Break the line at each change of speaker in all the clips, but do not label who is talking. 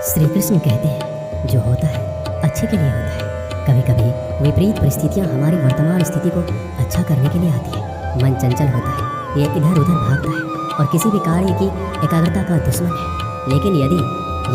श्री कृष्ण कहते हैं जो होता है अच्छे के लिए होता है। कभी कभी विपरीत परिस्थितियां हमारी वर्तमान स्थिति को अच्छा करने के लिए आती है। मन चंचल होता है, ये इधर उधर भागता है और किसी भी कार्य की एकाग्रता का दुश्मन है। लेकिन यदि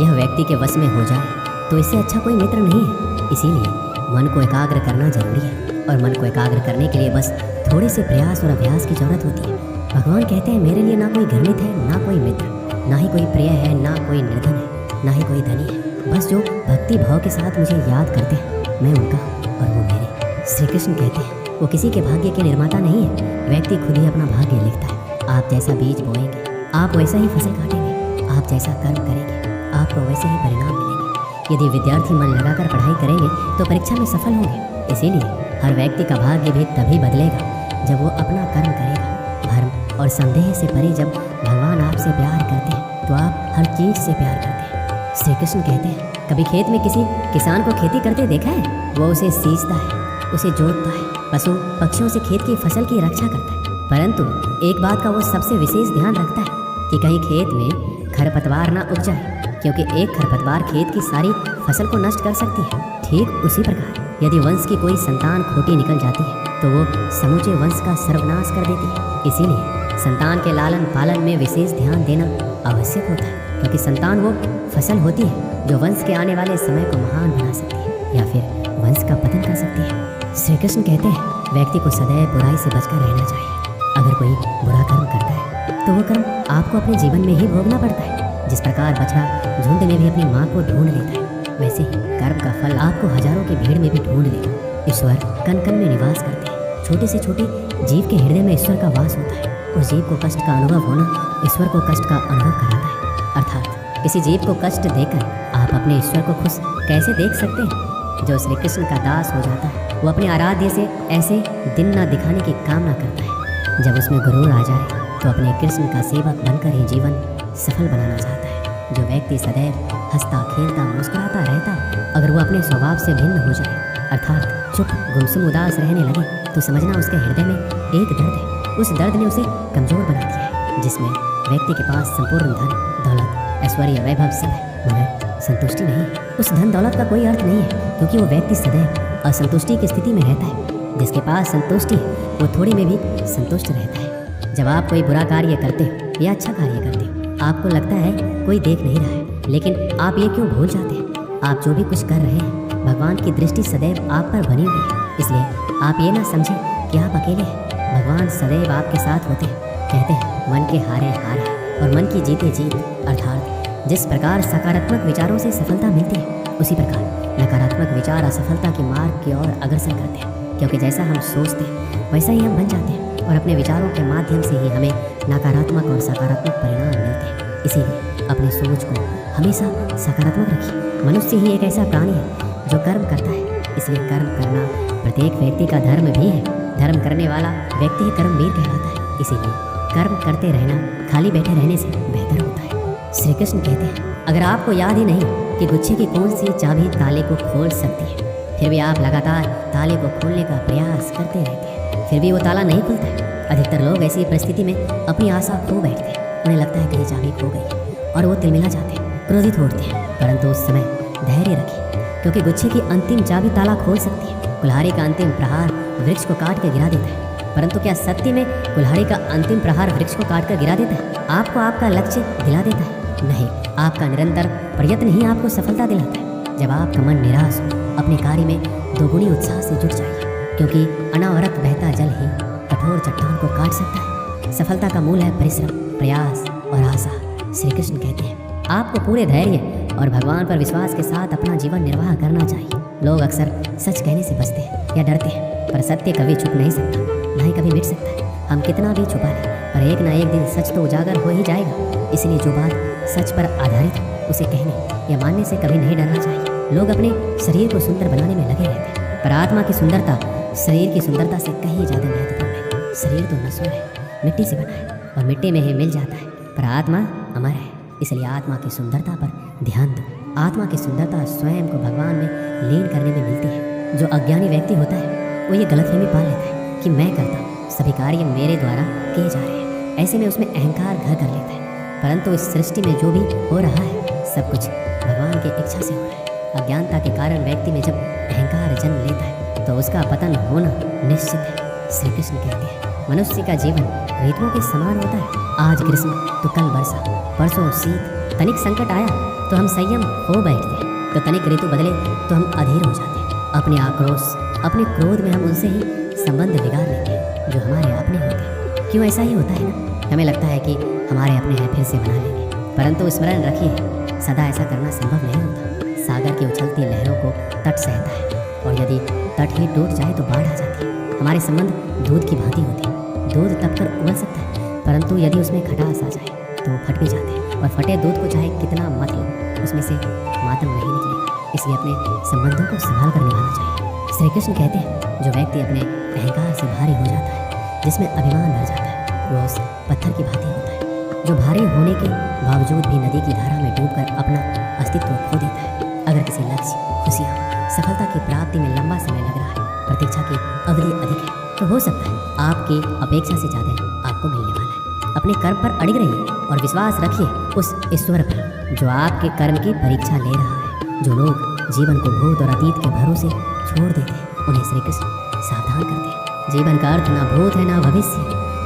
यह व्यक्ति के वश में हो जाए तो इससे अच्छा कोई मित्र नहीं है। इसीलिए मन को एकाग्र करना जरूरी है और मन को एकाग्र करने के लिए बस थोड़े से प्रयास और अभ्यास की जरूरत होती है। भगवान कहते हैं मेरे लिए ना कोई घृणित है, ना कोई मित्र, ना ही कोई प्रिय है, ना कोई निर्धन है, ना ही कोई धनी है। बस जो भक्ति भाव के साथ मुझे याद करते हैं मैं उनका और वो मेरे। श्री कृष्ण कहते हैं वो किसी के भाग्य के निर्माता नहीं है, व्यक्ति खुद ही अपना भाग्य लिखता है। आप जैसा बीज बोएंगे आप वैसा ही फसल काटेंगे, आप जैसा कर्म करेंगे आपको वैसे ही परिणाम मिलेंगे। यदि विद्यार्थी मन लगाकर पढ़ाई करेंगे तो परीक्षा में सफल होंगे। इसीलिए हर व्यक्ति का भाग्य भी तभी बदलेगा जब वो अपना कर्म करेगा। धर्म और संदेह से परे जब भगवान आपसे प्यार करते हैं तो आप हर चीज से प्यार करते हैं। श्री कृष्ण कहते हैं कभी खेत में किसी किसान को खेती करते देखा है? वो उसे सींचता है, उसे जोतता है, पशु पक्षियों से खेत की फसल की रक्षा करता है। परंतु एक बात का वो सबसे विशेष ध्यान रखता है कि कहीं खेत में खरपतवार ना उग जाए, क्योंकि एक खरपतवार खेत की सारी फसल को नष्ट कर सकती है। ठीक उसी प्रकार यदि वंश की कोई संतान खोटी निकल जाती है तो वो समूचे वंश का सर्वनाश कर देती है। इसीलिए संतान के लालन पालन में विशेष ध्यान देना आवश्यक होता है, क्योंकि संतान वो फसल होती है जो वंश के आने वाले समय को महान बना सकती है या फिर वंश का पतन कर सकती है। श्री कृष्ण कहते हैं व्यक्ति को सदैव बुराई से बचकर रहना चाहिए। अगर कोई बुरा कर्म करता है तो वो कर्म आपको अपने जीवन में ही भोगना पड़ता है। जिस प्रकार बछड़ा झुंड में भी अपनी माँ को ढूंढ लेता है, वैसे ही कर्म का फल आपको हजारों की भीड़ में भी ढूंढ लेगा। ईश्वर कण कण में निवास करते हैं। छोटे से छोटे जीव के हृदय में ईश्वर का वास होता है। उस जीव को कष्ट का अनुभव होना ईश्वर को कष्ट का अनुभव कराता है। अर्थात किसी जीव को कष्ट देकर आप अपने ईश्वर को खुश कैसे देख सकते हैं? जो श्री कृष्ण का दास हो जाता है वो अपने आराध्य से ऐसे दिन न दिखाने की कामना करता है। जब उसमें गुरूर आ जाए तो अपने कृष्ण का सेवक बनकर ही जीवन सफल बनाना चाहता है। जो व्यक्ति सदैव हंसता खेलता मुस्कुराता रहता है, अगर वो अपने स्वभाव से भिन्न हो जाए अर्थात चुप गुमसुम उदास रहने लगे तो समझना उसके हृदय में एक दर्द है। उस दर्द ने उसे कमजोर बना दिया है, जिसमें व्यक्ति के पास संपूर्ण धन दौलत ऐश्वर्य वैभव सब है मगर संतुष्टि नहीं है। उस धन दौलत का कोई अर्थ नहीं है, क्योंकि वो व्यक्ति सदैव असंतुष्टि की स्थिति में रहता है। जिसके पास संतुष्टि है वो थोड़ी में भी संतुष्ट रहता है। जब आप कोई बुरा कार्य करते हो या अच्छा कार्य करते हो आपको लगता है कोई देख नहीं रहा है, लेकिन आप ये क्यों भूल जाते हैं आप जो भी कुछ कर रहे हैं भगवान की दृष्टि सदैव आप पर बनी हुई है। इसलिए आप ये ना समझें कि आप अकेले हैं, भगवान सदैव आपके साथ होते हैं। कहते हैं मन के हारे हार है और मन की जीते जीत। अर्थात जिस प्रकार सकारात्मक विचारों से सफलता मिलती है उसी प्रकार नकारात्मक विचार असफलता के मार्ग की ओर अग्रसर करते हैं, क्योंकि जैसा हम सोचते हैं वैसा ही हम बन जाते हैं और अपने विचारों के माध्यम से ही हमें नकारात्मक और सकारात्मक परिणाम मिलते हैं। इसीलिए अपनी सोच को हमेशा सकारात्मक रखिए। मनुष्य ही एक ऐसा प्राणी है जो कर्म करता है, इसलिए कर्म करना प्रत्येक व्यक्ति का धर्म भी है। धर्म करने वाला व्यक्ति ही कर्मवीर कहलाता है। इसीलिए कर्म करते रहना खाली बैठे रहने से बेहतर होता है। श्री कृष्ण कहते हैं अगर आपको याद ही नहीं कि गुच्छे की कौन सी चाबी ताले को खोल सकती है, फिर भी आप लगातार ताले को खोलने का प्रयास करते रहते हैं, फिर भी वो ताला नहीं खुलता है। अधिकतर लोग ऐसी परिस्थिति में अपनी आशा खो बैठते हैं। उन्हें लगता है कि ये चाबी खो गई और वो तिलमिला जाते हैं, क्रोधित होते हैं। परंतु उस समय धैर्य रखें, क्योंकि गुच्छे की अंतिम चाबी ताला खोल सकती है। कुल्हाड़ी का अंतिम प्रहार वृक्ष को काट कर गिरा देता है, परंतु क्या सत्य में कुल्हाड़ी का अंतिम प्रहार वृक्ष को काट कर गिरा देता है? आपको आपका लक्ष्य दिला देता है? नहीं, आपका निरंतर प्रयत्न ही आपको सफलता दिलाता है। जब आपका मन निराश हो अपने कार्य में दोगुनी उत्साह से जुट जाइए, क्योंकि अनावरत बहता जल ही कठोर चट्टान को काट सकता है। सफलता का मूल है परिश्रम, प्रयास और आशा। श्री कृष्ण कहते हैं आपको पूरे धैर्य और भगवान पर विश्वास के साथ अपना जीवन निर्वाह करना चाहिए। लोग अक्सर सच कहने से बचते हैं या डरते हैं, पर सत्य कभी छुप नहीं सकता, ना ही कभी मिट सकता है। हम कितना भी छुपा लें पर एक ना एक दिन सच तो उजागर हो ही जाएगा। इसलिए जो बात सच पर आधारित हो उसे कहने या मानने से कभी नहीं डरना चाहिए। लोग अपने शरीर को सुंदर बनाने में लगे रहते हैं, पर आत्मा की सुंदरता शरीर की सुंदरता से कहीं ज़्यादा महत्वपूर्ण है। शरीर तो नश्वर है, मिट्टी से बना है और मिट्टी में ही मिल जाता है, पर आत्मा अमर है। इसलिए आत्मा की सुंदरता पर ध्यान दो। आत्मा की सुंदरता स्वयं को भगवान में लीन करने में मिलती है। जो अज्ञानी व्यक्ति होता है वो ये गलतफहमी पाल लेता है कि मैं करता हूँ, सभी कार्य मेरे द्वारा किए जा रहे हैं। ऐसे में उसमें अहंकार घर कर लेता है। परंतु इस सृष्टि में जो भी हो रहा है सब कुछ भगवान की इच्छा से हो रहा है। अज्ञानता के कारण व्यक्ति में जब अहंकार जन्म लेता है तो उसका पतन होना निश्चित है। श्री कृष्ण कहते हैं मनुष्य का जीवन ऋतुओं के समान होता है। आज ग्रीष्म तो कल वर्षा, परसों शीत। तनिक संकट आया तो हम संयम खो बैठते हैं, तो तनिक ऋतु बदले तो हम अधीर हो जाते हैं। अपने आक्रोश, अपने क्रोध में हम उनसे ही संबंध बिगाड़ लेते हैं जो हमारे अपने होते हैं। क्यों ऐसा ही होता है ना? हमें लगता है कि हमारे अपने हैं, फिर से बना लेंगे, परंतु स्मरण रखिए सदा ऐसा करना संभव नहीं होता। सागर की उछलती लहरों को तट सहता है, और यदि तट ही टूट जाए तो बाढ़ आ जाती है। हमारे संबंध दूध की भांति होते हैं। दूध तब कर उबल सकता है, परंतु यदि उसमें खटास आ जाए तो वो फट भी जाते हैं, और फटे दूध को चाहे कितना मत लो उसमें से मातम नहीं निकलेगा। इसलिए अपने संबंधों को संभाल कर निभाना चाहिए। श्री कृष्ण कहते हैं जो व्यक्ति अपने अहंकार से भारी हो जाता है, जिसमें अभिमान भर जाता है, वो उस पत्थर की भांति होता है जो भारी होने के बावजूद भी नदी की धारा में डूबकर अपना अस्तित्व खो देता है। अगर किसी लक्ष्य, खुशियाँ, सफलता की प्राप्ति में लंबा समय लग रहा है, प्रतीक्षा की अवधि अधिक है, तो हो सकता है आपकी अपेक्षा से ज़्यादा आपको मिलने वाला है। अपने कर्म पर अड़िग रहिए और विश्वास रखिए उस ईश्वर पर जो आपके कर्म की परीक्षा ले रहा है। जो लोग जीवन को भूत और अतीत के भरोसे छोड़ देते हैं उन्हें श्री कृष्ण सावधान करते हैं। जीवन का अर्थ ना भूत है ना भविष्य,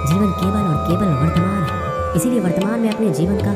जीवन केवल और केवल वर्तमान है। इसीलिए वर्तमान में अपने जीवन का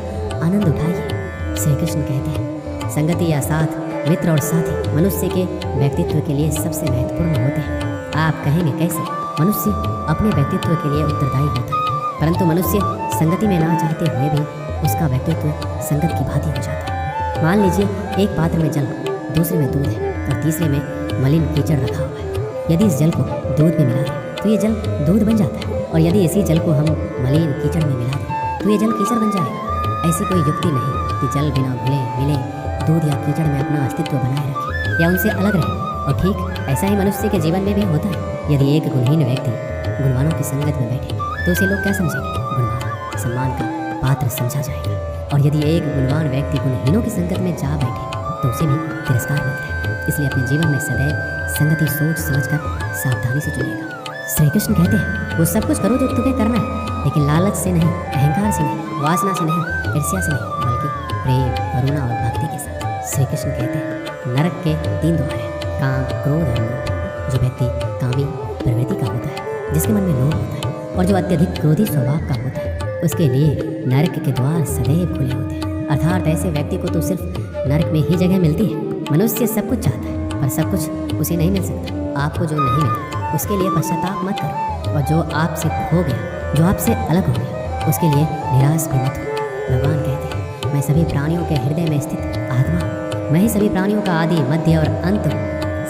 आनंद उठाइए। श्री कृष्ण कहते हैं संगति या साथ, मित्र और साथी मनुष्य के व्यक्तित्व के लिए सबसे महत्वपूर्ण होते हैं। आप कहेंगे कैसे? मनुष्य अपने व्यक्तित्व के लिए उत्तरदायी होता है, परंतु मनुष्य संगति में ना चाहते हुए भी उसका व्यक्तित्व संगत की भांति हो जाता है। मान लीजिए एक पात्र में जल, दूसरे में दूध है और तीसरे में मलिन कीचड़ रखा हुआ है। यदि इस जल को दूध में मिला दें तो ये जल दूध बन जाता है, और यदि इसी जल को हम मलिन कीचड़ में मिला दें तो ये जल कीचड़ बन जाएगा। ऐसी कोई युक्ति नहीं कि जल बिना घुले मिले दूध या कीचड़ में अपना अस्तित्व बनाए रखे या उनसे अलग रहे। और ठीक ऐसा ही मनुष्य के जीवन में भी होता है। यदि एक गुणहीन व्यक्ति गुणवानों की संगत में बैठे तो उसे लोग क्या समझेंगे? गुणवान, सम्मान का पात्र समझा जाएगा। और यदि एक गुणवान व्यक्ति गुणहीनों की संगत में जा बैठे तो उसे भी तिरस्कार मिलता है। इसलिए अपने जीवन में सदैव संगति सोच समझकर सावधानी से चुनिएगा। श्री कृष्ण कहते हैं वो सब कुछ करो जो तुम्हें करना है, लेकिन लालच से नहीं, अहंकार से नहीं, वासना से नहीं, ईर्ष्या से नहीं, बल्कि प्रेम, करुणा और भक्ति के साथ। श्री कृष्ण कहते हैं नरक के 3 द्वार हैं, काम, क्रोध और लोभ। जो व्यक्ति कामी प्रवृत्ति का होता है, जिसके मन में लोभ होता है, और जो अत्यधिक क्रोधी स्वभाव का होता है, उसके लिए नरक के द्वार सदैव खुले होते हैं। अर्थात ऐसे व्यक्ति को तो सिर्फ नरक में ही जगह मिलती है। मनुष्य सब कुछ चाहता है, पर सब कुछ उसे नहीं मिल सकता। आपको जो नहीं मिला उसके लिए पश्चाताप मत करो, और जो आपसे खो गया, जो आपसे अलग हो गया, उसके लिए निराश भी मत हो। भगवान कहते हैं मैं सभी प्राणियों के हृदय में स्थित आत्मा हूँ। मैं ही सभी प्राणियों का आदि, मध्य और अंत हूँ।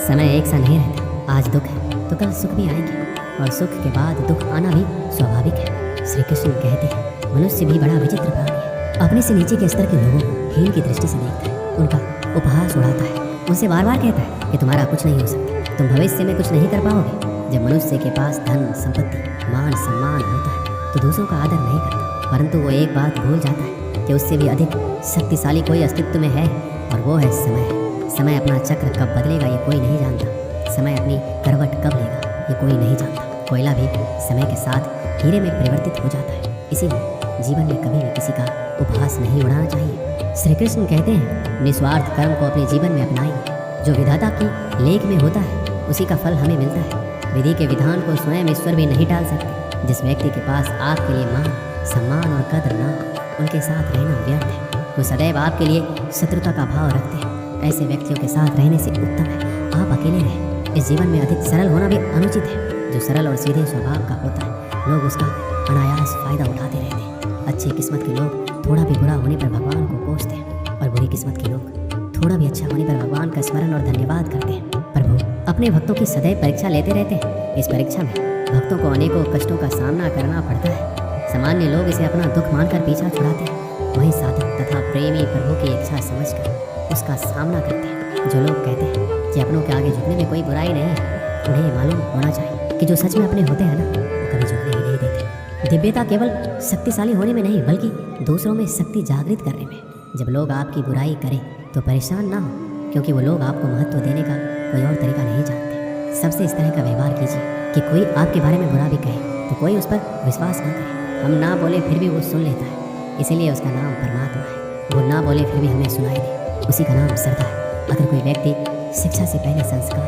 समय एक सा नहीं रहता। आज दुख है तो कल सुख भी आएंगे, और सुख के बाद दुख आना भी स्वाभाविक है। श्री कृष्ण कहते हैं मनुष्य भी बड़ा विचित्र प्राणी है। अपने से नीचे के स्तर के लोगों को हीन की दृष्टि से देखता है, उनका उपहास उड़ाता है, उनसे बार बार कहता है कि तुम्हारा कुछ नहीं हो सकता, तुम भविष्य में कुछ नहीं कर पाओगे। जब मनुष्य के पास धन, संपत्ति, मान, सम्मान होता है तो दूसरों का आदर नहीं करता, परंतु वो एक बात भूल जाता है कि उससे भी अधिक शक्तिशाली कोई अस्तित्व में है, और वो है समय। समय अपना चक्र कब बदलेगा ये कोई नहीं जानता। समय अपनी करवट कब लेगा ये कोई नहीं जानता। कोयला भी समय के साथ हीरे में परिवर्तित हो जाता है। इसीलिए जीवन में कभी भी किसी का उपहास नहीं उड़ाना चाहिए। श्री कृष्ण कहते हैं निस्वार्थ कर्म को अपने जीवन में अपनाइए। जो विधाता की लेख में होता है उसी का फल हमें मिलता है। विधि के विधान को स्वयं ईश्वर भी नहीं टाल सकते। जिस व्यक्ति के पास आपके लिए मान, सम्मान और कदर ना हो, उनके साथ रहना व्यर्थ है। वो सदैव आपके लिए शत्रुता का भाव रखते हैं। ऐसे व्यक्तियों के साथ रहने से उत्तम है आप अकेले रहें। इस जीवन में अधिक सरल होना भी अनुचित है। जो सरल और सीधे स्वभाव का होता है लोग उसका अनायास फायदा उठाते रहते हैं। अच्छी किस्मत के लोग थोड़ा भी बुरा होने पर भगवान को कोसते हैं, और बुरी किस्मत के लोग थोड़ा भी अच्छा होने पर भगवान का स्मरण और धन्यवाद करते हैं। प्रभु अपने भक्तों की सदैव परीक्षा लेते रहते हैं। इस परीक्षा में भक्तों को अनेकों कष्टों का सामना करना पड़ता है। सामान्य लोग इसे अपना दुख मानकर पीछा छुड़ाते हैं, वहीं साधक तथा प्रेमी प्रभु की इच्छा समझकर उसका सामना करते हैं। जो लोग कहते हैं कि अपनों के आगे झुकने में कोई बुराई नहीं है, उन्हें मालूम होना चाहिए कि जो सच में अपने होते हैं ना वो कभी झुकने ही नहीं देते। दिव्यता केवल शक्तिशाली होने में नहीं बल्कि दूसरों में शक्ति जागृत करने में। जब लोग आपकी बुराई करें तो परेशान ना हो, क्योंकि वो लोग आपको महत्व देने का कोई और तरीका नहीं जानते। सबसे इस तरह का व्यवहार कीजिए कि कोई आपके बारे में बुरा भी कहे तो कोई उस पर विश्वास ना करे। हम ना बोले फिर भी वो सुन लेता है, इसीलिए उसका नाम परमात्मा है। वो ना बोले फिर भी हमें सुनाई दे, उसी का नाम श्रद्धा है। अगर कोई व्यक्ति शिक्षा से पहले संस्कार,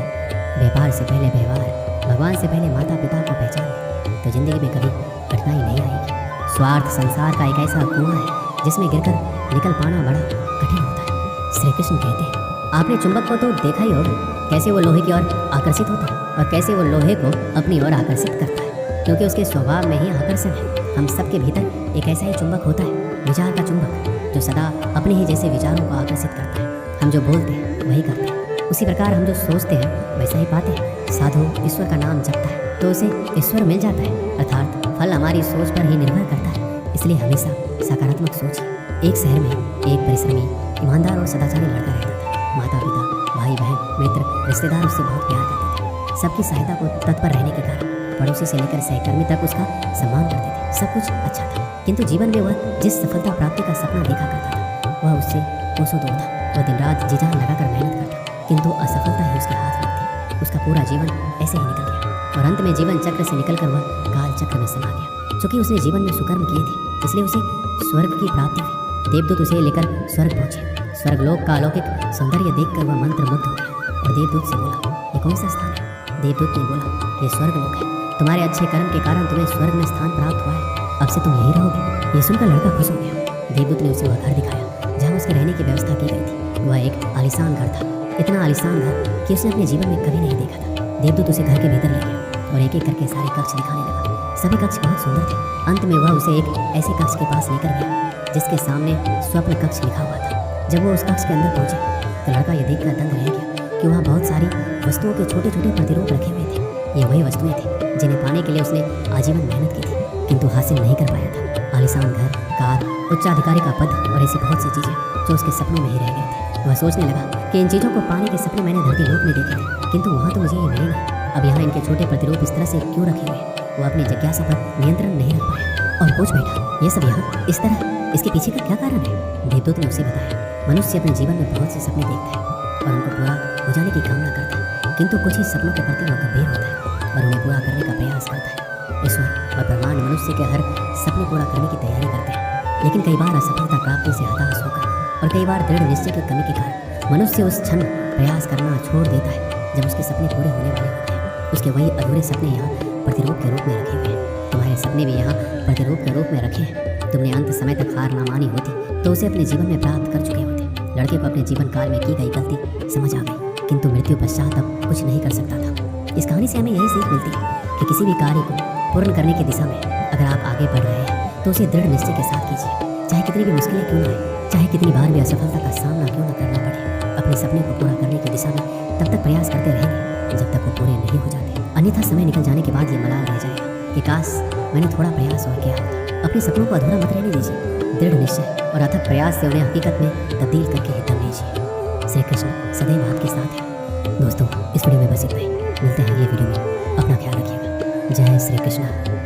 व्यापार से पहले व्यवहार, भगवान से पहले माता पिता को पहचान ले तो जिंदगी में कभी कठिनाई नहीं आएगी। स्वार्थ संसार का एक ऐसा कुआं है जिसमें गिरकर निकल पाना बड़ा कठिन होता है। श्री कृष्ण कहते हैं, आपने चुंबक को तो देखा ही होगा, कैसे वो लोहे की ओर आकर्षित होता है और कैसे वो लोहे को अपनी ओर आकर्षित करता है, क्योंकि उसके स्वभाव में ही आकर्षण है। हम सबके भीतर एक ऐसा ही चुंबक होता है, विचार का चुंबक, जो सदा अपने ही जैसे विचारों को आकर्षित करता है। हम जो बोलते हैं वही करते हैं, उसी प्रकार हम जो सोचते हैं वैसा ही पाते हैं। साधु ईश्वर का नाम जपता है तो उसे ईश्वर मिल जाता है, अर्थात फल हमारी सोच पर ही निर्भर करता है। इसलिए हमेशा सकारात्मक सोचिए। एक शहर में एक परिश्रमी, ईमानदार और सदाचारी लड़का रहता था। माता पिता, भाई बहन, मित्र, रिश्तेदार उससे बहुत प्यार करते थे। सबकी सहायता को तत्पर रहने के कारण पड़ोसी से लेकर सहकर्मी तक उसका सम्मान करते थे। सब कुछ अच्छा था, किंतु जीवन में वह जिस सफलता प्राप्ति का सपना देखा करता था वह उससे कोसों दूर था। वह दिन रात जी जान लगाकर मेहनत करता, किंतु असफलता ही उसके हाथ में थी। उसका पूरा जीवन ऐसे ही निकल गया और अंत में जीवन चक्र से निकलकर वह काल चक्र में समा गया। चूंकि उसने जीवन में सुकर्म किए थे इसलिए उसे स्वर्ग की प्राप्ति हुई। देवदूत उसे लेकर स्वर्ग पहुंचे। स्वर्गलोक का अलौकिक सौंदर्य देखकर वह मंत्रमुग्ध हो गया और देवदूत से बोला, ये कौन सा स्थान है? देवदूत ने बोला, ये स्वर्गलोक है। तुम्हारे अच्छे कर्म के कारण तुम्हें स्वर्ग में स्थान प्राप्त हुआ है, अब से तुम यहीं रहोगे। ये सुनकर लड़का खुश हो गया। देवदूत ने उसे वह घर दिखाया जहाँ उसके रहने की व्यवस्था की गई थी। वह एक आलीशान घर था, इतना आलीशान घर कि उसने अपने जीवन में कभी नहीं देखा था। देवदूत उसे घर के भीतर ले गया और एक एक करके सारे कक्ष दिखाने लगा। सभी कक्ष बहुत सुंदर थे। अंत में वह उसे एक ऐसे कक्ष के पास लेकर गया जिसके सामने स्वप्न कक्ष लिखा हुआ था। जब वो उस कक्ष के अंदर पहुंचे तो लड़का यह देखकर दंग रह गया कि वहाँ बहुत सारी वस्तुओं के छोटे छोटे प्रतिरूप रखे हुए थे। ये वही वस्तुएं थी जिन्हें पाने के लिए उसने आजीवन मेहनत की थी, किंतु हासिल नहीं कर पाया था। आलीशान घर, कार, उच्चाधिकारी का पद और ऐसी बहुत सी चीजें जो उसके सपनों में ही रह गए थे। वह सोचने लगा कि इन चीज़ों को पाने के सपने मैंने धरती लोक में देखे थे, किंतु वहाँ तो मुझे ये मिले नहीं। अब यहाँ इनके छोटे प्रतिरूप इस तरह से क्यों रखे हुए? वो अपनी जिज्ञासा पर नियंत्रण नहीं रख पाया और पूछ बैठा, ये सब यहाँ इस तरह, इसके पीछे का क्या कारण है? देवदूत ने उसे बताया, मनुष्य अपने जीवन में बहुत से सपने देखता है और उनको पूरा हो जाने की कामना करता है, किंतु कुछ ही सपनों के प्रति वह गंभीर होता है और उन्हें पूरा करने का प्रयास करता है। ईश्वर और ब्रह्मांड मनुष्य के हर सपने पूरा करने की तैयारी करते हैं, लेकिन कई बार असफलता प्राप्ति से हताश होकर और कई बार दृढ़ निश्चय की कमी के कारण मनुष्य उस क्षण प्रयास करना छोड़ देता है जब उसके सपने पूरे होने वाले होते हैं। उसके वही अधूरे सपने यहाँ प्रतिरूप के रूप में रखे हुए हैं। तुम्हारे सपने भी यहाँ प्रतिरूप के रूप में रखे हैं। तुमने अंत समय तक हार ना मानी होती तो उसे अपने जीवन में प्राप्त कर चुके होते। लड़के को अपने जीवन काल में की गई गलती समझ आ गई, किंतु मृत्यु पश्चात अब कुछ नहीं कर सकता था। इस कहानी से हमें यही सीख मिलती है कि किसी भी कार्य को पूर्ण करने की दिशा में अगर आप आगे बढ़ रहे हैं तो उसे दृढ़ निश्चय के साथ कीजिए, चाहे कितनी भी मुश्किलें क्यों ना आए, चाहे कितनी बार भी असफलता का सामना क्यों न करना पड़े। अपने सपने को पूरा करने की दिशा में तब तक प्रयास करते रहेंगे जब तक वो पूरे नहीं हो जाते, अन्यथा समय निकल जाने के बाद ये मलाल रह जाएगा कि काश मैंने थोड़ा प्रयास और किया होता। अपने सपनों को अधूरा मत रहने दीजिए, दृढ़ निश्चय और अथक प्रयास से उन्हें हकीकत में तब्दील करके ही दम लीजिए। श्री कृष्ण सदैव आपके साथ है। दोस्तों, इस वीडियो में बस इतना ही। मिलते हैं अगले वीडियो में। अपना ख्याल रखिएगा। जय श्री कृष्ण।